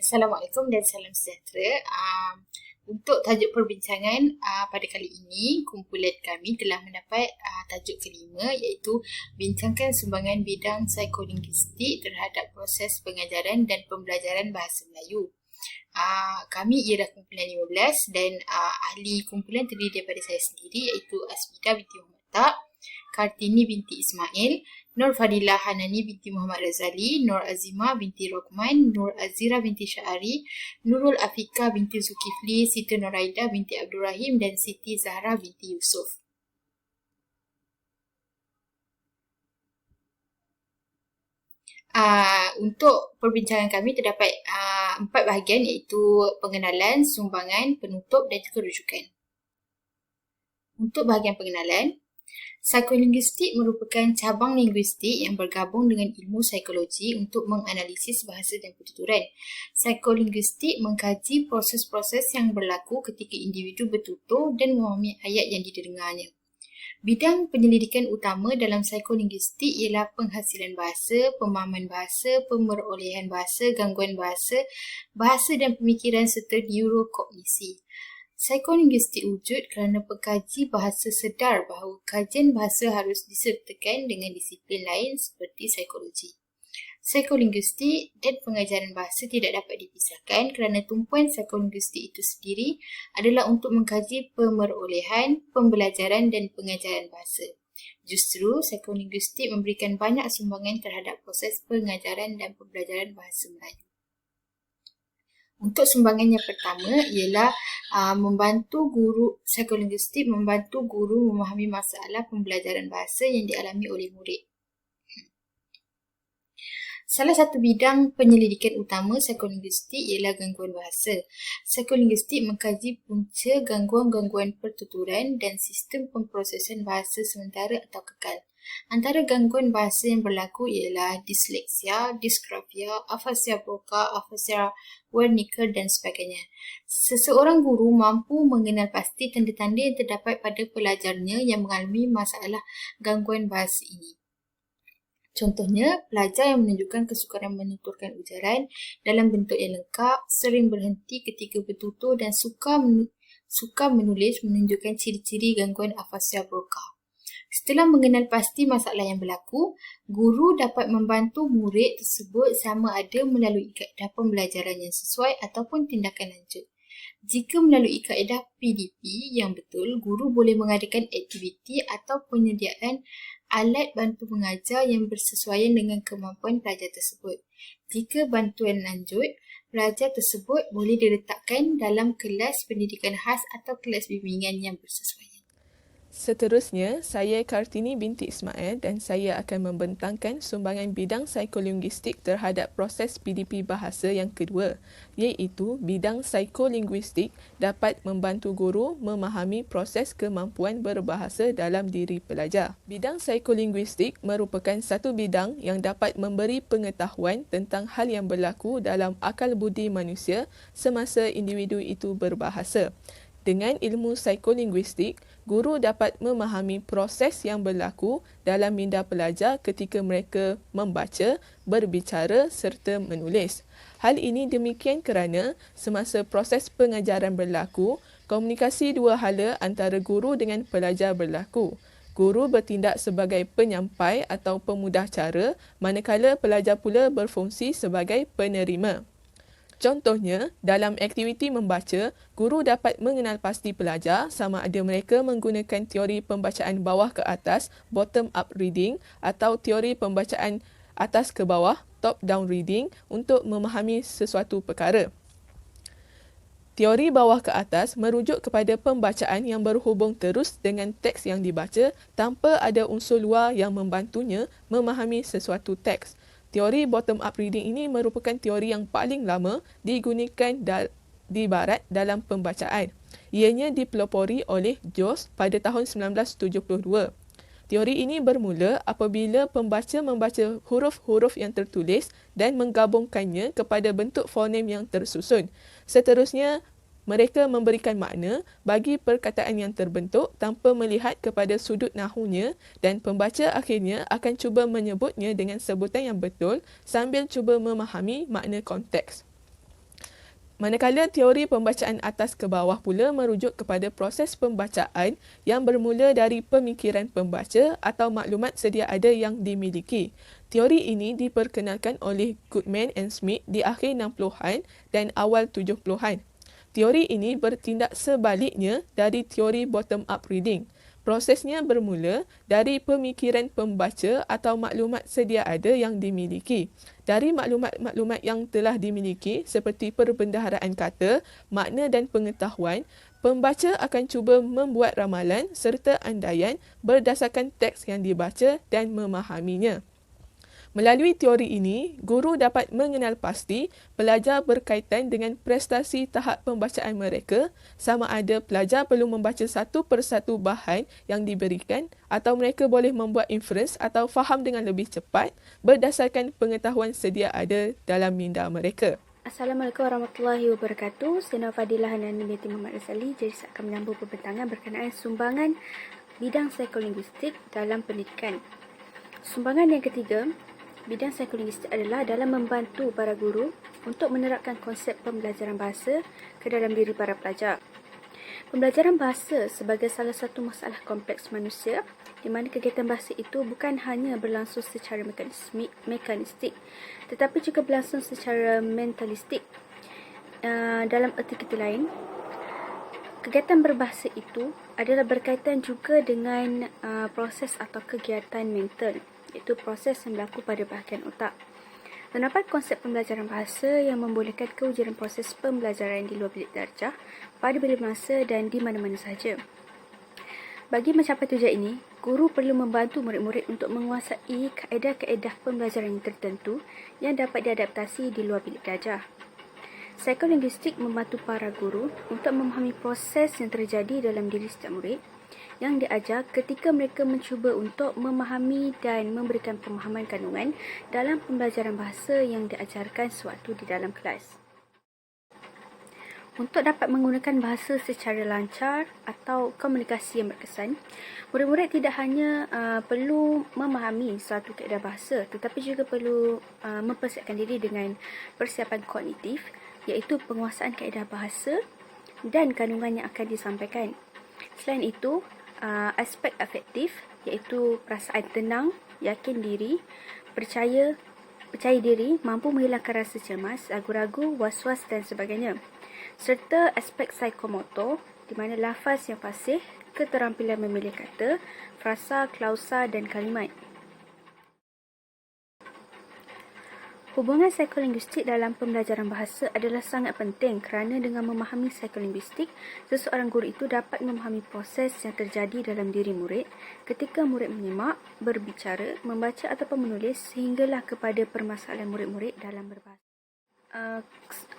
Assalamualaikum dan salam sejahtera. Untuk tajuk perbincangan pada kali ini, kumpulan kami telah mendapat tajuk kelima iaitu bincangkan sumbangan bidang psikolinguistik terhadap proses pengajaran dan pembelajaran bahasa Melayu. Kami ialah kumpulan 15 dan ahli kumpulan terdiri daripada saya sendiri iaitu Asmida binti Muhammad Tak, Kartini binti Ismail, Nur Fadilah Hanani binti Muhammad Razali, Nur Azimah binti Rokman, Nur Azira binti Syahari, Nurul Afika binti Zulkifli, Siti Noraida binti Abdul Rahim dan Siti Zahra binti Yusuf. Untuk perbincangan kami terdapat 4 bahagian iaitu pengenalan, sumbangan, penutup dan juga rujukan. Untuk bahagian pengenalan, psikolinguistik merupakan cabang linguistik yang bergabung dengan ilmu psikologi untuk menganalisis bahasa dan pertuturan. Psikolinguistik mengkaji proses-proses yang berlaku ketika individu bertutur dan memahami ayat yang didengarnya. Bidang penyelidikan utama dalam psikolinguistik ialah penghasilan bahasa, pemahaman bahasa, pemerolehan bahasa, gangguan bahasa, bahasa dan pemikiran serta neurokognisi. Psikolinguistik wujud kerana pengkaji bahasa sedar bahawa kajian bahasa harus disertakan dengan disiplin lain seperti psikologi. Psikolinguistik dan pengajaran bahasa tidak dapat dipisahkan kerana tumpuan psikolinguistik itu sendiri adalah untuk mengkaji pemerolehan, pembelajaran dan pengajaran bahasa. Justru, psikolinguistik memberikan banyak sumbangan terhadap proses pengajaran dan pembelajaran bahasa Melayu. Untuk sumbangan yang pertama ialah membantu guru psikolinguistik membantu guru memahami masalah pembelajaran bahasa yang dialami oleh murid. Salah satu bidang penyelidikan utama psikolinguistik ialah gangguan bahasa. Psikolinguistik mengkaji punca gangguan-gangguan pertuturan dan sistem pemprosesan bahasa sementara atau kekal. Antara gangguan bahasa yang berlaku ialah disleksia, disgrafia, afasia Broca, afasia Wernicke dan sebagainya. Seseorang guru mampu mengenal pasti tanda-tanda yang terdapat pada pelajarnya yang mengalami masalah gangguan bahasa ini. Contohnya, pelajar yang menunjukkan kesukaran menuturkan ujaran dalam bentuk yang lengkap, sering berhenti ketika bertutur dan suka menulis menunjukkan ciri-ciri gangguan afasia Broca. Setelah mengenal pasti masalah yang berlaku, guru dapat membantu murid tersebut sama ada melalui kaedah pembelajaran yang sesuai ataupun tindakan lanjut. Jika melalui kaedah PDP yang betul, guru boleh mengadakan aktiviti atau penyediaan alat bantu mengajar yang bersesuaian dengan kemampuan pelajar tersebut. Jika bantuan lanjut, pelajar tersebut boleh diletakkan dalam kelas pendidikan khas atau kelas bimbingan yang bersesuaian. Seterusnya, saya Kartini binti Ismail dan saya akan membentangkan sumbangan bidang psikolinguistik terhadap proses PDP bahasa yang kedua, iaitu bidang psikolinguistik dapat membantu guru memahami proses kemampuan berbahasa dalam diri pelajar. Bidang psikolinguistik merupakan satu bidang yang dapat memberi pengetahuan tentang hal yang berlaku dalam akal budi manusia semasa individu itu berbahasa. Dengan ilmu psikolinguistik, guru dapat memahami proses yang berlaku dalam minda pelajar ketika mereka membaca, berbicara serta menulis. Hal ini demikian kerana semasa proses pengajaran berlaku, komunikasi dua hala antara guru dengan pelajar berlaku. Guru bertindak sebagai penyampai atau pemudah cara, manakala pelajar pula berfungsi sebagai penerima. Contohnya, dalam aktiviti membaca, guru dapat mengenal pasti pelajar sama ada mereka menggunakan teori pembacaan bawah ke atas, bottom up reading, atau teori pembacaan atas ke bawah, top down reading untuk memahami sesuatu perkara. Teori bawah ke atas merujuk kepada pembacaan yang berhubung terus dengan teks yang dibaca tanpa ada unsur luar yang membantunya memahami sesuatu teks. Teori bottom-up reading ini merupakan teori yang paling lama digunakan di Barat dalam pembacaan. Ianya dipelopori oleh Jones pada tahun 1972. Teori ini bermula apabila pembaca membaca huruf-huruf yang tertulis dan menggabungkannya kepada bentuk fonem yang tersusun. Seterusnya, mereka memberikan makna bagi perkataan yang terbentuk tanpa melihat kepada sudut nahunya dan pembaca akhirnya akan cuba menyebutnya dengan sebutan yang betul sambil cuba memahami makna konteks. Manakala teori pembacaan atas ke bawah pula merujuk kepada proses pembacaan yang bermula dari pemikiran pembaca atau maklumat sedia ada yang dimiliki. Teori ini diperkenalkan oleh Goodman and Smith di akhir 60-an dan awal 70-an. Teori ini bertindak sebaliknya dari teori bottom-up reading. Prosesnya bermula dari pemikiran pembaca atau maklumat sedia ada yang dimiliki. Dari maklumat-maklumat yang telah dimiliki seperti perbendaharaan kata, makna dan pengetahuan, pembaca akan cuba membuat ramalan serta andaian berdasarkan teks yang dibaca dan memahaminya. Melalui teori ini, guru dapat mengenal pasti pelajar berkaitan dengan prestasi tahap pembacaan mereka, sama ada pelajar perlu membaca satu persatu bahan yang diberikan atau mereka boleh membuat inference atau faham dengan lebih cepat berdasarkan pengetahuan sedia ada dalam minda mereka. Assalamualaikum warahmatullahi wabarakatuh. Saya Fadilah Hanani binti Muhammad Razali. Jadi saya akan menyambung perbincangan berkenaan sumbangan bidang psikolinguistik dalam pendidikan. Sumbangan yang ketiga, bidang psikolinguistik adalah dalam membantu para guru untuk menerapkan konsep pembelajaran bahasa ke dalam diri para pelajar. Pembelajaran bahasa sebagai salah satu masalah kompleks manusia, di mana kegiatan bahasa itu bukan hanya berlangsung secara mekanistik, tetapi juga berlangsung secara mentalistik. Dalam erti kata lain, kegiatan berbahasa itu adalah berkaitan juga dengan proses atau kegiatan mental, iaitu proses yang berlaku pada bahagian otak. Terdapat konsep pembelajaran bahasa yang membolehkan kewujudan proses pembelajaran di luar bilik darjah pada bila masa dan di mana-mana sahaja. Bagi mencapai tujuan ini, guru perlu membantu murid-murid untuk menguasai kaedah-kaedah pembelajaran yang tertentu yang dapat diadaptasi di luar bilik darjah. Psikolinguistik membantu para guru untuk memahami proses yang terjadi dalam diri setiap murid yang diajar ketika mereka mencuba untuk memahami dan memberikan pemahaman kandungan dalam pembelajaran bahasa yang diajarkan sewaktu di dalam kelas. Untuk dapat menggunakan bahasa secara lancar atau komunikasi yang berkesan, murid-murid tidak hanya perlu memahami suatu kaedah bahasa, tetapi juga perlu mempersiapkan diri dengan persiapan kognitif, iaitu penguasaan kaedah bahasa dan kandungan yang akan disampaikan. Selain itu, aspek afektif, iaitu perasaan tenang, yakin diri, percaya diri, mampu menghilangkan rasa cemas, ragu-ragu, was-was dan sebagainya. Serta aspek psikomotor, di mana lafaz yang fasih, keterampilan memilih kata, frasa, klausa dan kalimat. Hubungan psikolinguistik dalam pembelajaran bahasa adalah sangat penting kerana dengan memahami psikolinguistik, seseorang guru itu dapat memahami proses yang terjadi dalam diri murid ketika murid menyimak, berbicara, membaca ataupun menulis sehinggalah kepada permasalahan murid-murid dalam berbahasa.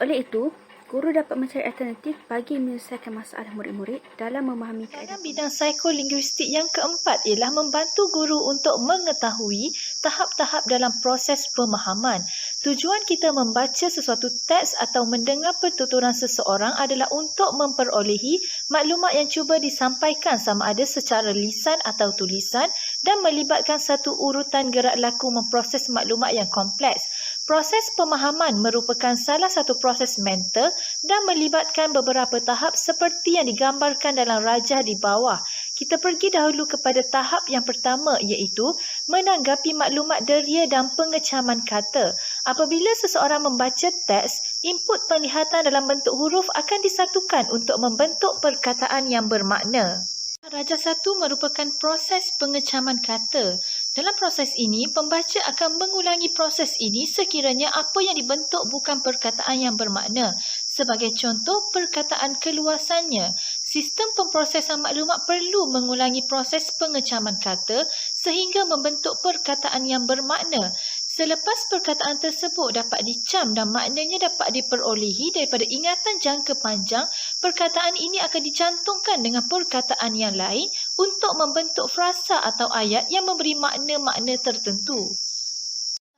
Oleh itu, guru dapat mencari alternatif bagi menyelesaikan masalah murid-murid dalam memahami kaedah. Bidang psikolinguistik yang keempat ialah membantu guru untuk mengetahui tahap-tahap dalam proses pemahaman. Tujuan kita membaca sesuatu teks atau mendengar pertuturan seseorang adalah untuk memperolehi maklumat yang cuba disampaikan sama ada secara lisan atau tulisan dan melibatkan satu urutan gerak laku memproses maklumat yang kompleks. Proses pemahaman merupakan salah satu proses mental dan melibatkan beberapa tahap seperti yang digambarkan dalam rajah di bawah. Kita pergi dahulu kepada tahap yang pertama iaitu menanggapi maklumat deria dan pengecaman kata. Apabila seseorang membaca teks, input penglihatan dalam bentuk huruf akan disatukan untuk membentuk perkataan yang bermakna. Rajah 1 merupakan proses pengecaman kata. Dalam proses ini, pembaca akan mengulangi proses ini sekiranya apa yang dibentuk bukan perkataan yang bermakna. Sebagai contoh, perkataan keluasannya. Sistem pemprosesan maklumat perlu mengulangi proses pengecaman kata sehingga membentuk perkataan yang bermakna. Selepas perkataan tersebut dapat dicam dan maknanya dapat diperolehi daripada ingatan jangka panjang, perkataan ini akan dicantumkan dengan perkataan yang lain untuk membentuk frasa atau ayat yang memberi makna-makna tertentu.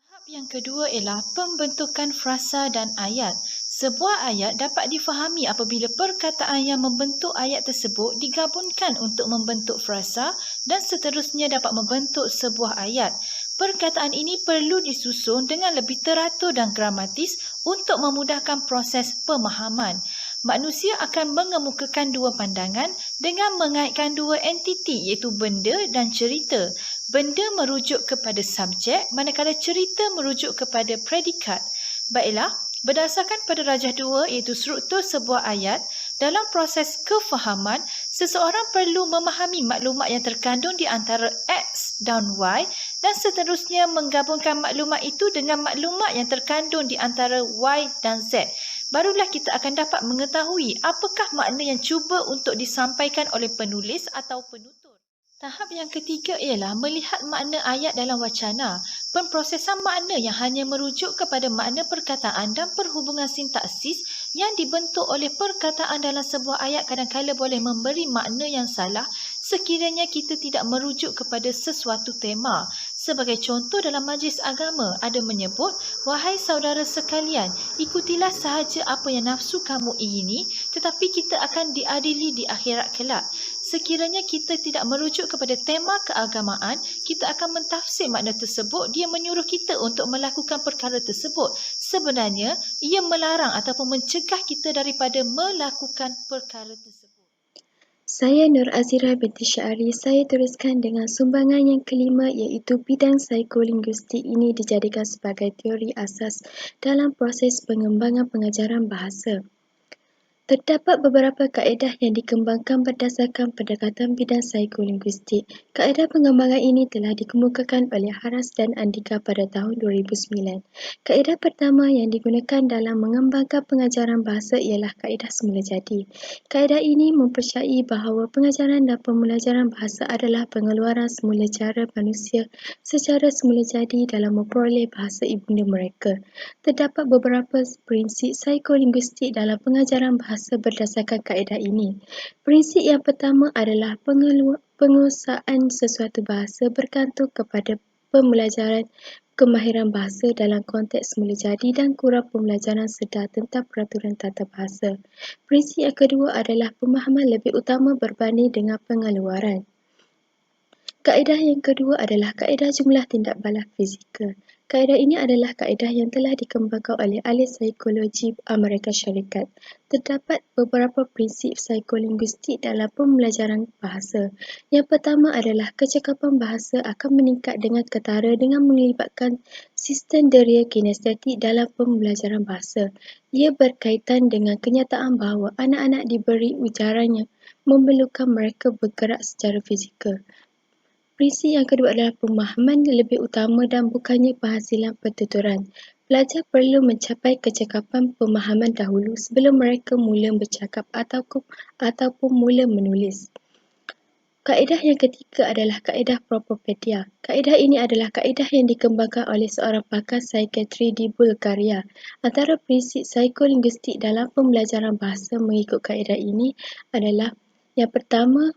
Tahap yang kedua ialah pembentukan frasa dan ayat. Sebuah ayat dapat difahami apabila perkataan yang membentuk ayat tersebut digabungkan untuk membentuk frasa dan seterusnya dapat membentuk sebuah ayat. Perkataan ini perlu disusun dengan lebih teratur dan gramatis untuk memudahkan proses pemahaman. Manusia akan mengemukakan dua pandangan dengan mengaitkan dua entiti iaitu benda dan cerita. Benda merujuk kepada subjek manakala cerita merujuk kepada predikat. Baiklah, berdasarkan pada rajah 2 iaitu struktur sebuah ayat, dalam proses kefahaman, seseorang perlu memahami maklumat yang terkandung di antara X dan Y dan seterusnya menggabungkan maklumat itu dengan maklumat yang terkandung di antara Y dan Z. Barulah kita akan dapat mengetahui apakah makna yang cuba untuk disampaikan oleh penulis atau penutur. Tahap yang ketiga ialah melihat makna ayat dalam wacana. Pemprosesan makna yang hanya merujuk kepada makna perkataan dan perhubungan sintaksis yang dibentuk oleh perkataan dalam sebuah ayat kadang-kala boleh memberi makna yang salah sekiranya kita tidak merujuk kepada sesuatu tema. Sebagai contoh dalam majlis agama ada menyebut, wahai saudara sekalian, ikutilah sahaja apa yang nafsu kamu ingini, tetapi kita akan diadili di akhirat kelak. Sekiranya kita tidak merujuk kepada tema keagamaan, kita akan mentafsir makna tersebut, dia menyuruh kita untuk melakukan perkara tersebut. Sebenarnya, ia melarang ataupun mencegah kita daripada melakukan perkara tersebut. Saya Nur Azira binti Syari. Saya teruskan dengan sumbangan yang kelima iaitu bidang psikolinguistik ini dijadikan sebagai teori asas dalam proses pengembangan pengajaran bahasa. Terdapat beberapa kaedah yang dikembangkan berdasarkan pendekatan bidang psikolinguistik. Kaedah pengembangan ini telah dikemukakan oleh Haras dan Andika pada tahun 2009. Kaedah pertama yang digunakan dalam mengembangkan pengajaran bahasa ialah kaedah semulajadi. Kaedah ini mempercayai bahawa pengajaran dan pembelajaran bahasa adalah pengeluaran semula cara manusia secara semulajadi dalam memperoleh bahasa ibunda mereka. Terdapat beberapa prinsip psikolinguistik dalam pengajaran bahasa berdasarkan kaedah ini. Prinsip yang pertama adalah penguasaan sesuatu bahasa bergantung kepada pembelajaran kemahiran bahasa dalam konteks semulajadi dan kurang pembelajaran sedar tentang peraturan tata bahasa. Prinsip yang kedua adalah pemahaman lebih utama berbanding dengan pengeluaran. Kaedah yang kedua adalah kaedah jumlah tindak balas fizikal. Kaedah ini adalah kaedah yang telah dikembangkan oleh ahli psikologi Amerika Syarikat. Terdapat beberapa prinsip psikolinguistik dalam pembelajaran bahasa. Yang pertama adalah kecakapan bahasa akan meningkat dengan ketara dengan melibatkan sistem deria kinestetik dalam pembelajaran bahasa. Ia berkaitan dengan kenyataan bahawa anak-anak diberi ujaran yang memerlukan mereka bergerak secara fizikal. Prinsip yang kedua adalah pemahaman lebih utama dan bukannya penghasilan pertuturan. Pelajar perlu mencapai kecakapan pemahaman dahulu sebelum mereka mula bercakap ataupun mula menulis. Kaedah yang ketiga adalah kaedah Propopedia. Kaedah ini adalah kaedah yang dikembangkan oleh seorang pakar psikiatri di Bulgaria. Antara prinsip psikolinguistik dalam pembelajaran bahasa mengikut kaedah ini adalah yang pertama,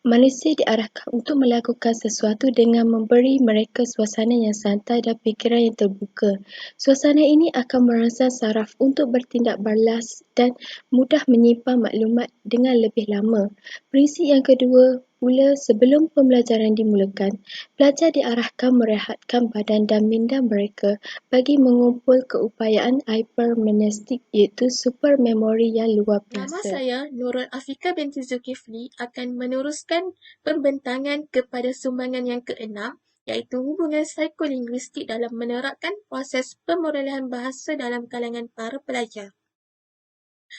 manusia diarahkan untuk melakukan sesuatu dengan memberi mereka suasana yang santai dan fikiran yang terbuka. Suasana ini akan merangsang saraf untuk bertindak balas dan mudah menyimpan maklumat dengan lebih lama. Prinsip yang kedua pula, sebelum pembelajaran dimulakan, pelajar diarahkan merehatkan badan dan minda mereka bagi mengumpul keupayaan hypermnestik iaitu super memori yang luar biasa. Nama saya Nurul Afika binti Zulkifli akan meneruskan pembentangan kepada sumbangan yang keenam iaitu hubungan psikolinguistik dalam menerapkan proses pemodelan bahasa dalam kalangan para pelajar.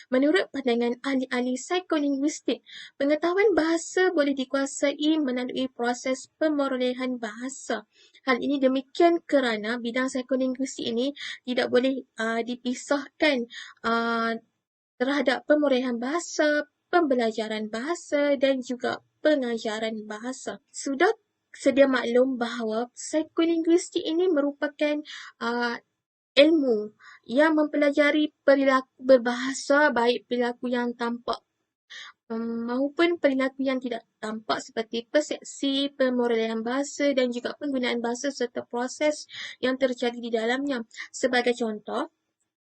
Menurut pandangan ahli-ahli psikolinguistik, pengetahuan bahasa boleh dikuasai melalui proses pemodelan bahasa. Hal ini demikian kerana bidang psikolinguistik ini tidak boleh dipisahkan terhadap pemulihan bahasa, pembelajaran bahasa dan juga pengajaran bahasa. Sudah sedia maklum bahawa psikolinguistik ini merupakan ilmu yang mempelajari perilaku berbahasa, baik perilaku yang tampak maupun perilaku yang tidak tampak seperti persepsi, pemodelan bahasa dan juga penggunaan bahasa serta proses yang terjadi di dalamnya. Sebagai contoh,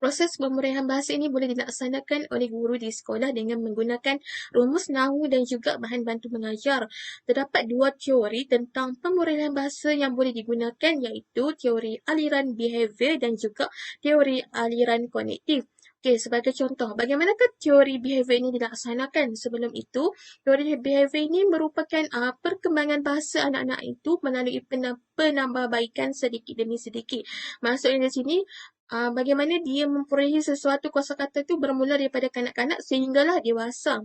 Proses pemurihan bahasa ini boleh dilaksanakan oleh guru di sekolah dengan menggunakan rumus nahu dan juga bahan bantu mengajar. Terdapat dua teori tentang pemurihan bahasa yang boleh digunakan, iaitu teori aliran behavior dan juga teori aliran kognitif. Okey, sebagai contoh, bagaimanakah teori behavior ini dilaksanakan? Sebelum itu, teori behavior ini merupakan perkembangan bahasa anak-anak itu melalui penambahbaikan sedikit demi sedikit. Maksudnya di sini, bagaimana dia memperolehi sesuatu kosakata itu bermula daripada kanak-kanak sehinggalah dewasa.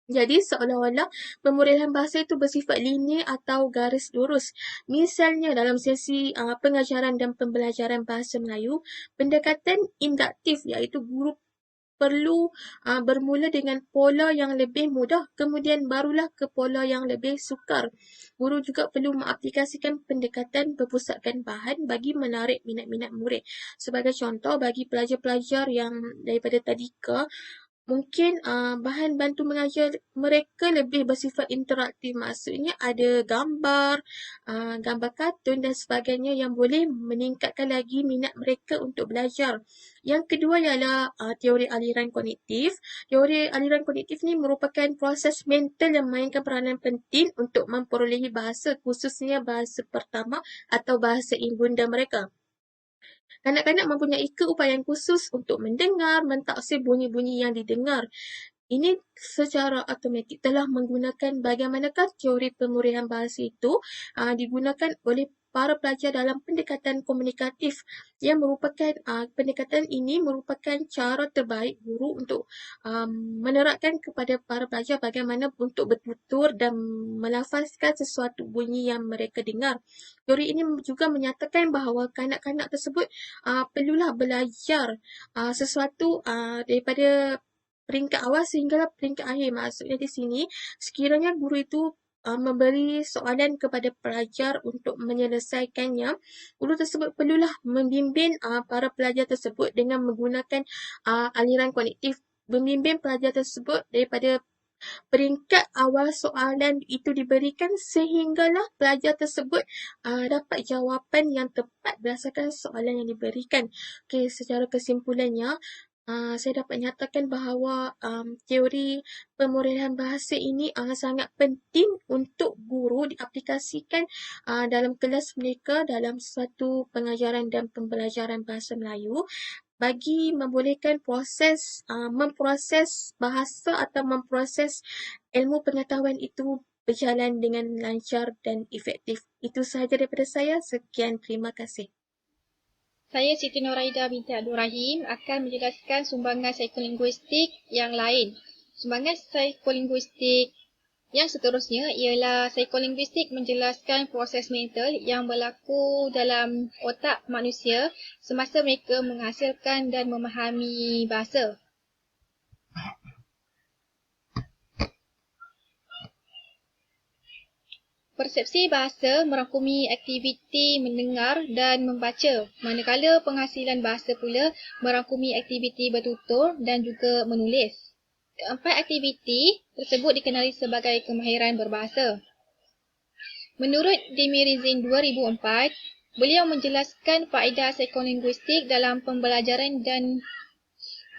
Jadi seolah-olah pemurihan bahasa itu bersifat linear atau garis lurus. Misalnya dalam sesi pengajaran dan pembelajaran bahasa Melayu, pendekatan induktif iaitu guru perlu bermula dengan pola yang lebih mudah, kemudian barulah ke pola yang lebih sukar. Guru juga perlu mengaplikasikan pendekatan berpusatkan bahan bagi menarik minat-minat murid. Sebagai contoh, bagi pelajar-pelajar yang daripada tadika, mungkin bahan bantu mengajar mereka lebih bersifat interaktif. Maksudnya ada gambar, gambar kartun dan sebagainya yang boleh meningkatkan lagi minat mereka untuk belajar. Yang kedua ialah teori aliran kognitif. Teori aliran kognitif ni merupakan proses mental yang memainkan peranan penting untuk memperolehi bahasa, khususnya bahasa pertama atau bahasa ibunda mereka. Kanak-kanak mempunyai keupayaan khusus untuk mendengar, mentaksir bunyi-bunyi yang didengar. Ini secara automatik telah menggunakan bagaimanakah teori pemurihan bahasa itu digunakan oleh para pelajar dalam pendekatan komunikatif yang merupakan pendekatan ini merupakan cara terbaik guru untuk menerapkan kepada para pelajar bagaimana untuk bertutur dan melafazkan sesuatu bunyi yang mereka dengar. Teori ini juga menyatakan bahawa kanak-kanak tersebut perlulah belajar sesuatu daripada peringkat awal sehinggalah peringkat akhir. Maksudnya di sini, sekiranya guru itu memberi soalan kepada pelajar untuk menyelesaikannya, guru tersebut perlulah membimbing para pelajar tersebut dengan menggunakan aliran kognitif, membimbing pelajar tersebut daripada peringkat awal soalan itu diberikan sehinggalah pelajar tersebut dapat jawapan yang tepat berdasarkan soalan yang diberikan. Okey, secara kesimpulannya, saya dapat nyatakan bahawa teori pemurihan bahasa ini sangat penting untuk guru diaplikasikan dalam kelas mereka dalam suatu pengajaran dan pembelajaran bahasa Melayu bagi membolehkan memproses bahasa atau memproses ilmu pengetahuan itu berjalan dengan lancar dan efektif. Itu sahaja daripada saya. Sekian, terima kasih. Saya Siti Noraida binti Abdul Rahim akan menjelaskan sumbangan psikolinguistik yang lain. Sumbangan psikolinguistik yang seterusnya ialah psikolinguistik menjelaskan proses mental yang berlaku dalam otak manusia semasa mereka menghasilkan dan memahami bahasa. Persepsi bahasa merangkumi aktiviti mendengar dan membaca, manakala penghasilan bahasa pula merangkumi aktiviti bertutur dan juga menulis. Keempat aktiviti tersebut dikenali sebagai kemahiran berbahasa. Menurut Demirizin 2004, beliau menjelaskan faedah psikolinguistik dalam pembelajaran dan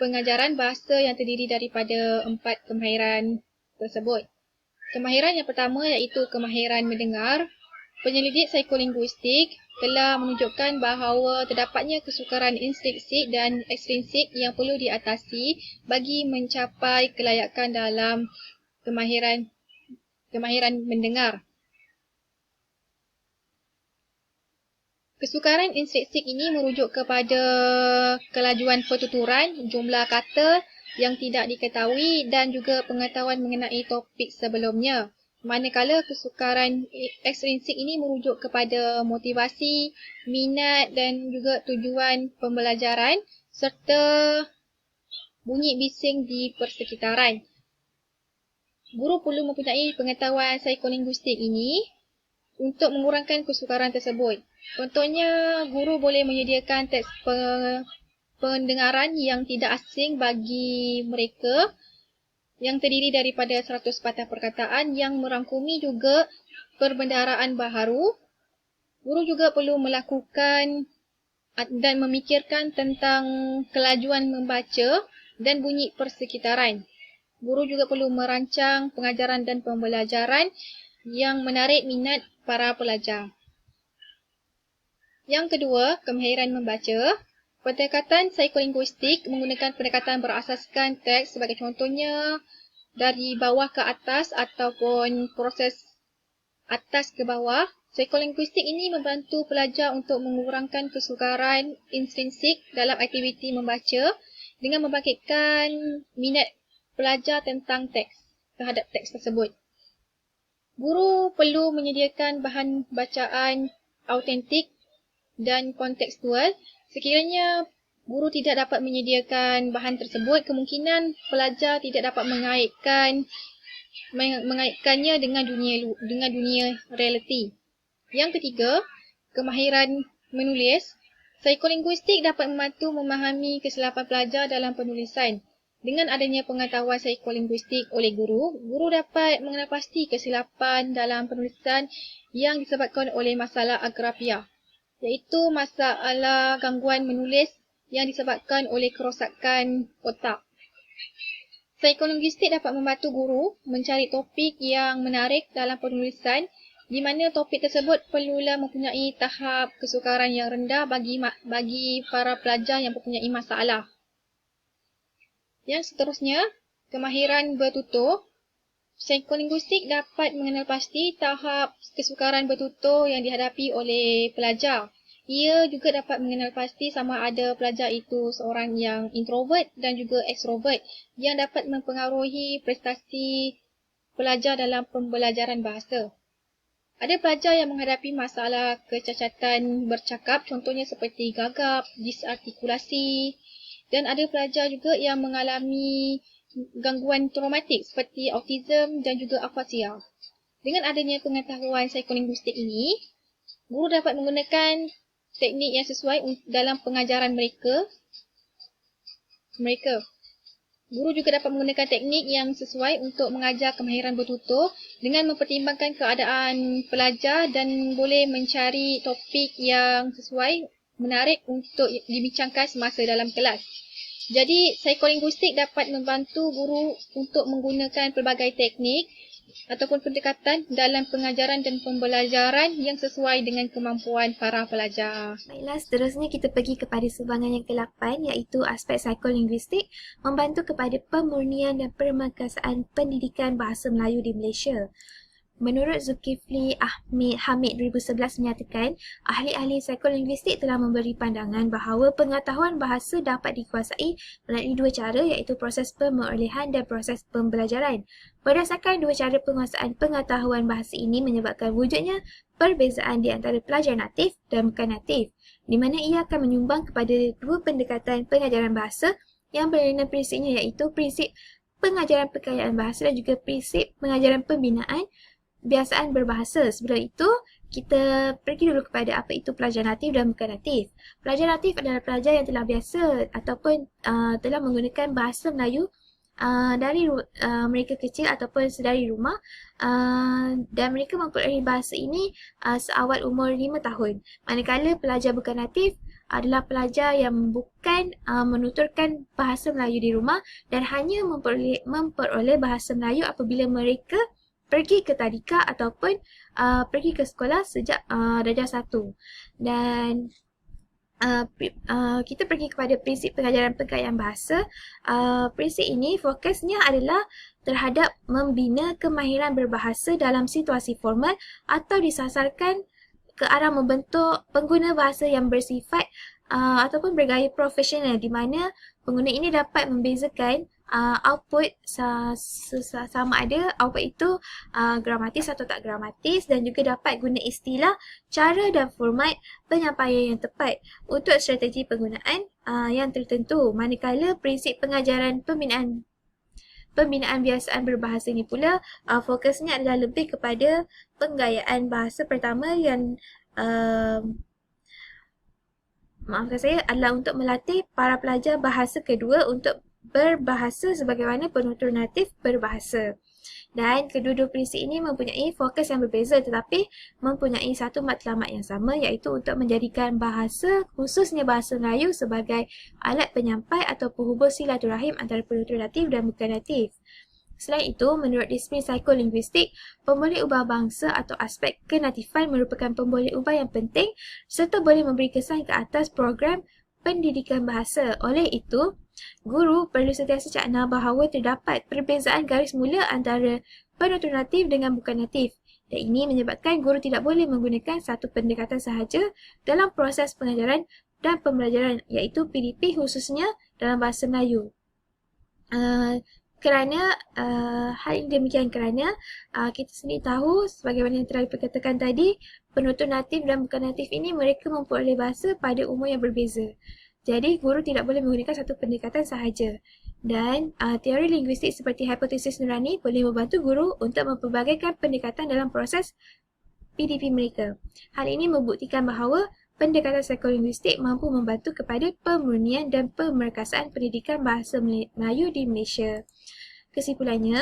pengajaran bahasa yang terdiri daripada 4 kemahiran tersebut. Kemahiran yang pertama iaitu kemahiran mendengar. Penyelidik psikolinguistik telah menunjukkan bahawa terdapatnya kesukaran intrinsik dan ekstrinsik yang perlu diatasi bagi mencapai kelayakan dalam kemahiran mendengar. Kesukaran intrinsik ini merujuk kepada kelajuan pertuturan, jumlah kata yang tidak diketahui dan juga pengetahuan mengenai topik sebelumnya. Manakala kesukaran ekstrinsik ini merujuk kepada motivasi, minat dan juga tujuan pembelajaran serta bunyi bising di persekitaran. Guru perlu mempunyai pengetahuan psikolinguistik ini untuk mengurangkan kesukaran tersebut. Contohnya, guru boleh menyediakan teks pendengaran yang tidak asing bagi mereka yang terdiri daripada 100 patah perkataan yang merangkumi juga perbendaharaan baharu. Guru juga perlu melakukan dan memikirkan tentang kelajuan membaca dan bunyi persekitaran. Guru juga perlu merancang pengajaran dan pembelajaran yang menarik minat para pelajar. Yang kedua, kemahiran membaca. Pendekatan psikolinguistik menggunakan pendekatan berasaskan teks sebagai contohnya dari bawah ke atas ataupun proses atas ke bawah. Psikolinguistik ini membantu pelajar untuk mengurangkan kesukaran intrinsik dalam aktiviti membaca dengan membangkitkan minat pelajar tentang teks, terhadap teks tersebut. Guru perlu menyediakan bahan bacaan autentik dan kontekstual. Sekiranya guru tidak dapat menyediakan bahan tersebut, kemungkinan pelajar tidak dapat mengaitkannya dengan dunia realiti. Yang ketiga, kemahiran menulis. Psikolinguistik dapat membantu memahami kesilapan pelajar dalam penulisan. Dengan adanya pengetahuan psikolinguistik oleh guru, guru dapat mengenal pasti kesilapan dalam penulisan yang disebabkan oleh masalah agrafia, iaitu masalah gangguan menulis yang disebabkan oleh kerosakan otak. Psikolinguistik dapat membantu guru mencari topik yang menarik dalam penulisan, di mana topik tersebut perlulah mempunyai tahap kesukaran yang rendah bagi para pelajar yang mempunyai masalah. Yang seterusnya, kemahiran bertutur. Psikolinguistik dapat mengenal pasti tahap kesukaran bertutur yang dihadapi oleh pelajar. Ia juga dapat mengenal pasti sama ada pelajar itu seorang yang introvert dan juga extrovert yang dapat mempengaruhi prestasi pelajar dalam pembelajaran bahasa. Ada pelajar yang menghadapi masalah kecacatan bercakap, contohnya seperti gagap, disartikulasi, dan ada pelajar juga yang mengalami gangguan traumatik seperti autism dan juga afasia. Dengan adanya pengetahuan psikolinguistik ini, guru dapat menggunakan teknik yang sesuai dalam pengajaran mereka. Guru juga dapat menggunakan teknik yang sesuai untuk mengajar kemahiran bertutur dengan mempertimbangkan keadaan pelajar dan boleh mencari topik yang sesuai, menarik untuk dibincangkan semasa dalam kelas. Jadi, psikolinguistik dapat membantu guru untuk menggunakan pelbagai teknik ataupun pendekatan dalam pengajaran dan pembelajaran yang sesuai dengan kemampuan para pelajar. Baiklah, seterusnya kita pergi kepada sumbangan yang ke-8 iaitu aspek psikolinguistik membantu kepada pemurnian dan permekasaan pendidikan bahasa Melayu di Malaysia. Menurut Zulkifli Hamid 2011 menyatakan, ahli-ahli psikolinguistik telah memberi pandangan bahawa pengetahuan bahasa dapat dikuasai melalui dua cara iaitu proses pemerolehan dan proses pembelajaran. Berdasarkan dua cara penguasaan pengetahuan bahasa ini menyebabkan wujudnya perbezaan di antara pelajar natif dan bukan natif, di mana ia akan menyumbang kepada dua pendekatan pengajaran bahasa yang berlainan prinsipnya iaitu prinsip pengajaran perkayaan bahasa dan juga prinsip pengajaran pembinaan kebiasaan berbahasa. Sebelum itu, kita pergi dulu kepada apa itu pelajar natif dan bukan natif. Pelajar natif adalah pelajar yang telah biasa ataupun telah menggunakan bahasa Melayu dari mereka kecil ataupun sedari rumah dan mereka memperoleh bahasa ini seawal umur 5 tahun. Manakala pelajar bukan natif adalah pelajar yang bukan menuturkan bahasa Melayu di rumah dan hanya memperoleh bahasa Melayu apabila mereka pergi ke tadika ataupun pergi ke sekolah sejak darjah 1. Dan kita pergi kepada prinsip pengajaran perkayaan bahasa. Prinsip ini fokusnya adalah terhadap membina kemahiran berbahasa dalam situasi formal atau disasarkan ke arah membentuk pengguna bahasa yang bersifat ataupun bergaya profesional, di mana pengguna ini dapat membezakan output sama ada output itu gramatis atau tak gramatis, dan juga dapat guna istilah, cara dan format penyampaian yang tepat untuk strategi penggunaan yang tertentu. Manakala prinsip pengajaran pembinaan biasaan berbahasa ini pula fokusnya adalah lebih kepada penggayaan bahasa pertama yang adalah untuk melatih para pelajar bahasa kedua untuk berbahasa sebagaimana penutur natif berbahasa. Dan kedua-dua prinsip ini mempunyai fokus yang berbeza tetapi mempunyai satu matlamat yang sama, iaitu untuk menjadikan bahasa, khususnya bahasa Melayu, sebagai alat penyampai atau penghubung silaturahim antara penutur natif dan bukan natif. Selain itu, menurut disiplin psikolinguistik, pemboleh ubah bangsa atau aspek kenatifan merupakan pemboleh ubah yang penting serta boleh memberi kesan ke atas program pendidikan bahasa. Oleh itu, guru perlu sentiasa cakna bahawa terdapat perbezaan garis mula antara penutur natif dengan bukan natif. Dan ini menyebabkan guru tidak boleh menggunakan satu pendekatan sahaja dalam proses pengajaran dan pembelajaran, iaitu PDP khususnya dalam bahasa Melayu. Hal ini demikian kerana kita sendiri tahu, sebagaimana yang telah diperkatakan tadi, penutur natif dan bukan natif ini mereka memperoleh bahasa pada umur yang berbeza. Jadi, guru tidak boleh menggunakan satu pendekatan sahaja. Dan teori linguistik seperti hipotesis nurani boleh membantu guru untuk mempelbagaikan pendekatan dalam proses PDP mereka. Hal ini membuktikan bahawa pendekatan psikolinguistik mampu membantu kepada pemurnian dan pemerkasaan pendidikan bahasa Melayu di Malaysia. Kesimpulannya,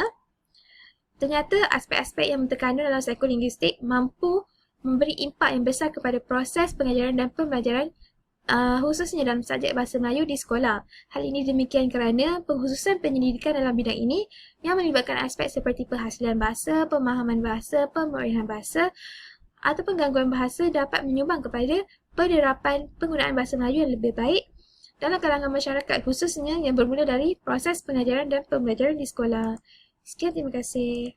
ternyata aspek-aspek yang terkandung dalam psikolinguistik mampu memberi impak yang besar kepada proses pengajaran dan pembelajaran khususnya dalam subjek bahasa Melayu di sekolah. Hal ini demikian kerana pengkhususan penyelidikan dalam bidang ini yang melibatkan aspek seperti penghasilan bahasa, pemahaman bahasa, pemurihan bahasa ataupun gangguan bahasa dapat menyumbang kepada penerapan penggunaan bahasa Melayu yang lebih baik dalam kalangan masyarakat, khususnya yang bermula dari proses pengajaran dan pembelajaran di sekolah. Sekian, terima kasih.